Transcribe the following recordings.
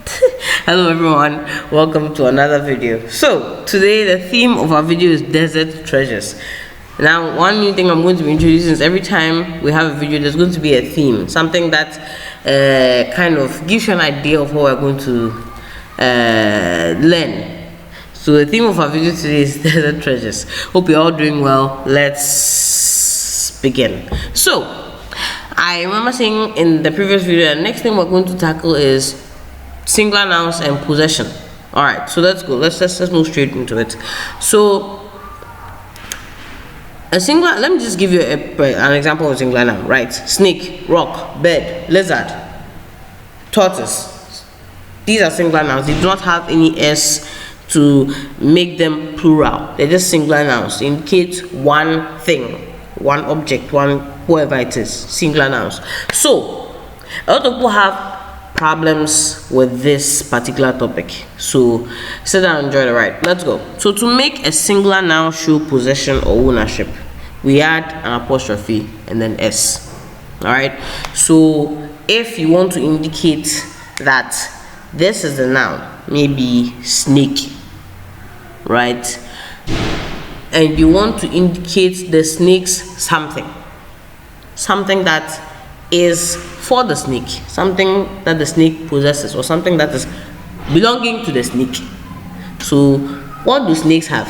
Hello everyone, welcome to another video. So today the theme of our video is desert treasures. Now one new thing I'm going to be introducing is every time we have a video there's going to be a theme, something that kind of gives you an idea of what we're going to learn. So the theme of our video today is desert treasures. Hope you're all doing well. Let's begin. So I remember saying in the previous video the next thing we're going to tackle is singular nouns and possession. All right, so let's go. Let's move straight into it. So a singular, let me just give you an example of a singular noun, right? Snake, rock, bed, lizard, tortoise. These are singular nouns. They do not have any s to make them plural. They're just singular nouns. They indicate one thing, one object, one whoever it is. Singular nouns. So a lot of people have problems with this particular topic, so sit down and enjoy the ride. Let's go. So to make a singular noun show possession or ownership, we add an apostrophe and then s. All right, so if you want to indicate that this is the noun, maybe snake, right, and you want to indicate the snake's something that is for the snake, something that the snake possesses, or something that is belonging to the snake. So what do snakes have?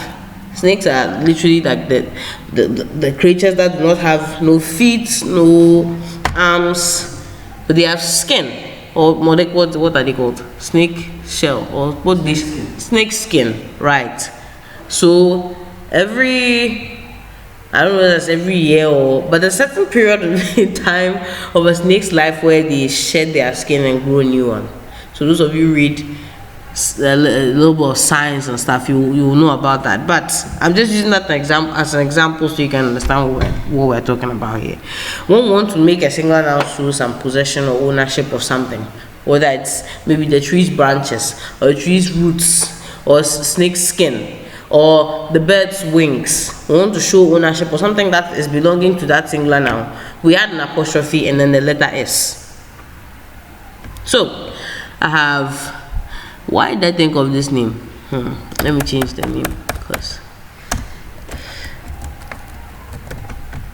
Snakes are literally like the creatures that do not have no feet, no arms, but they have skin, or more like what are they called? Snake shell, or what this snake skin, right? So I don't know if that's every year but there's a certain period in time of a snake's life where they shed their skin and grow a new one. So those of you read a little bit of science and stuff, you will know about that. But I'm just using that as an example so you can understand what we're talking about here. When we want to make a singular noun show some possession or ownership of something, whether it's maybe the tree's branches or the tree's roots or snake's skin or the bird's wings, we want to show ownership or something that is belonging to that singular noun, we add an apostrophe and then the letter s. So I have, why did I think of this name? Let me change the name, because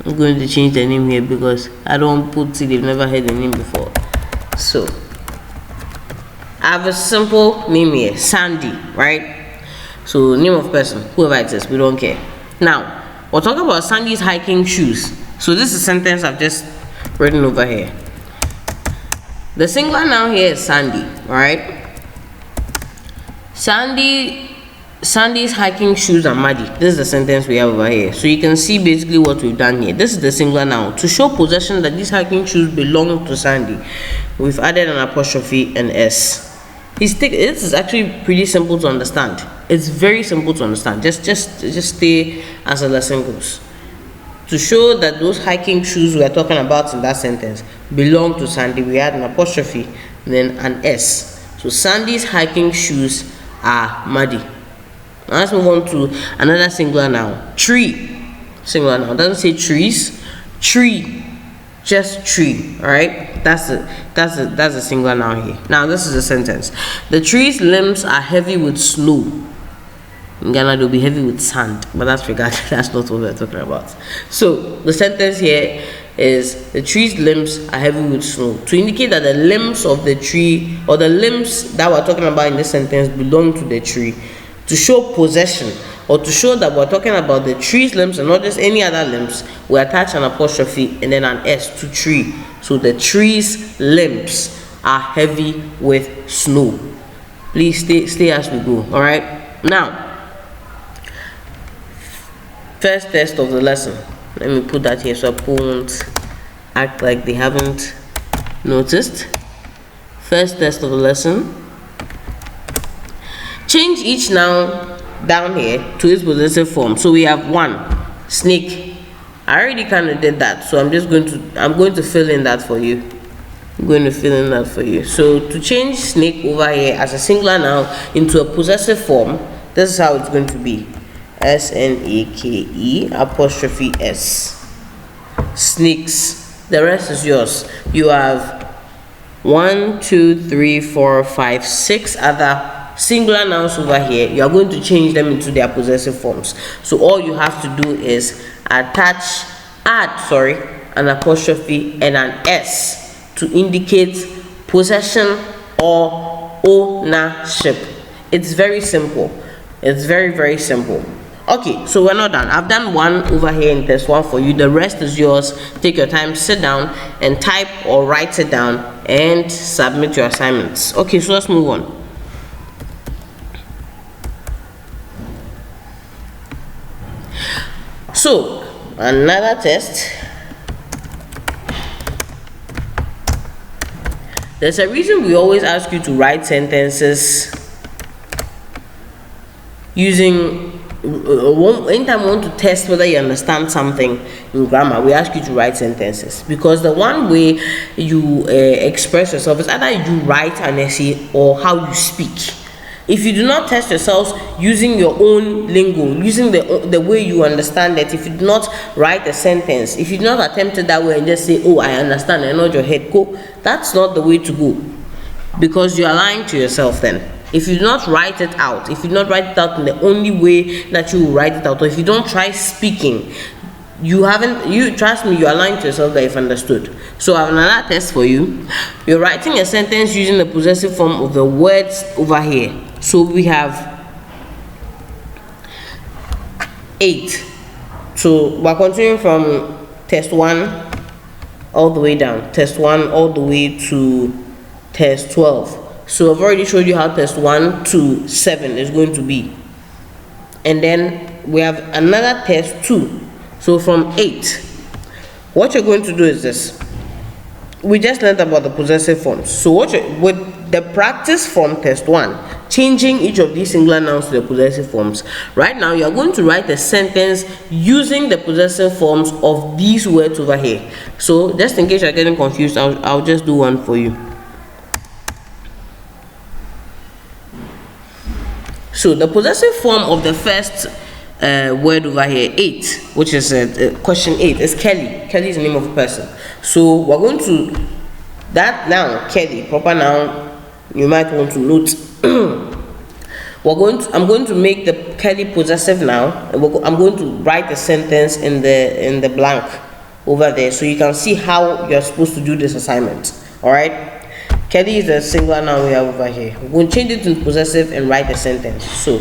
I'm going to change the name here because I don't put it, they've never heard the name before. So I have a simple name here, Sandy, right? So name of person, whoever it is, we don't care. Now we're talking about Sandy's hiking shoes. So this is a sentence I've just written over here. The singular noun here is Sandy, alright? Sandy's hiking shoes are muddy. This is the sentence we have over here. So you can see basically what we've done here. This is the singular noun. To show possession that these hiking shoes belong to Sandy, we've added an apostrophe and s. This is actually pretty simple to understand. It's very simple to understand. Just stay as the lesson goes. To show that those hiking shoes we are talking about in that sentence belong to Sandy, we add an apostrophe and then an s. So Sandy's hiking shoes are muddy. Now let's move on to another singular noun. Tree. Singular noun. Doesn't say trees. Tree. Just tree. Alright? That's a singular noun here. Now this is a sentence. The tree's limbs are heavy with snow. In Ghana they'll be heavy with sand, but that's not what we're talking about. So the sentence here is the tree's limbs are heavy with snow, to indicate that the limbs of the tree, or the limbs that we're talking about in this sentence, belong to the tree. To show possession, or to show that we're talking about the tree's limbs and not just any other limbs, we attach an apostrophe and then an s to tree. So the tree's limbs are heavy with snow. Please stay as we go. All right, now first test of the lesson. Let me put that here so I won't act like they haven't noticed. First test of the lesson. Change each noun down here to its possessive form. So we have one, snake. I already kind of did that, so I'm going to fill in that for you. So to change snake over here as a singular noun into a possessive form, this is how it's going to be. snake apostrophe s. Snakes. The rest is yours. You have 1, 2, 3, 4, 5, 6 other singular nouns over here. You are going to change them into their possessive forms. So all you have to do is add an apostrophe and an s to indicate possession or ownership. It's very simple. It's very, very simple. Okay, so we're not done. I've done one over here in test 1 for you. The rest is yours. Take your time, sit down and type or write it down and submit your assignments. Okay, so let's move on. So another test. There's a reason we always ask you to write sentences using anytime we want to test whether you understand something in grammar. We ask you to write sentences, because the one way you express yourself is either you write an essay or how you speak. If you do not test yourselves using your own lingo, using the way you understand it, if you do not write a sentence, if you do not attempt it that way and just say, oh, I understand, and nod your head, go, that's not the way to go, because you are lying to yourself then. If you do not write it out, if you do not write it out in the only way that you will write it out, or if you don't try speaking, trust me, you are lying to yourself that you've understood. So I have another test for you. You're writing a sentence using the possessive form of the words over here. So we have 8. So we're continuing from test 1 all the way down. Test 1 all the way to test 12. So I've already showed you how test 1 to 7 is going to be. And then we have another test 2. So from 8, what you're going to do is this. We just learned about the possessive forms. So with the practice from test 1, changing each of these singular nouns to the possessive forms, right now you are going to write a sentence using the possessive forms of these words over here. So just in case you're getting confused, I'll just do one for you. So the possessive form of the first word over here, 8, which is question 8, is Kelly. Kelly is the name of a person. So we're going to that noun, Kelly, proper noun. You might want to note. I'm going to make the Kelly possessive now. I'm going to write a sentence in the blank over there, so you can see how you're supposed to do this assignment. All right. Kelly is a singular noun we have over here. We're going to change it to possessive and write a sentence. So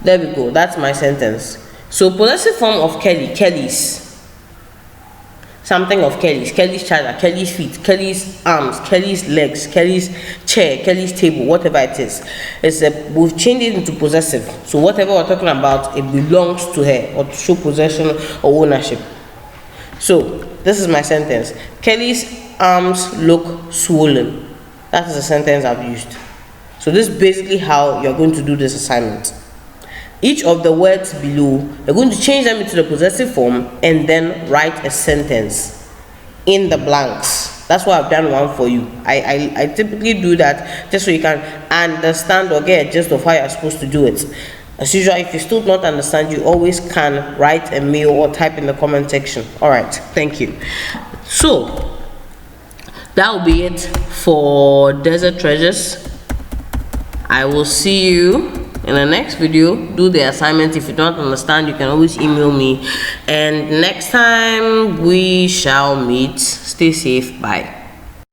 there we go. That's my sentence. So possessive form of Kelly, Kelly's. Something of Kelly's. Kelly's charger, Kelly's feet, Kelly's arms, Kelly's legs, Kelly's chair, Kelly's table, whatever it is. We've changed it into possessive. So whatever we're talking about, it belongs to her, or to show possession or ownership. So this is my sentence. Kelly's arms look swollen. That is the sentence I've used. So this is basically how you're going to do this assignment. Each of the words below, you're going to change them into the possessive form and then write a sentence in the blanks. That's why I've done one for you. I typically do that just so you can understand or get a gist of how you're supposed to do it. As usual, if you still don't understand, you always can write a mail or type in the comment section. Alright, thank you. So that will be it for Desert Treasures. I will see you in the next video. Do the assignment. If you don't understand, you can always email me, and next time we shall meet. Stay safe. Bye.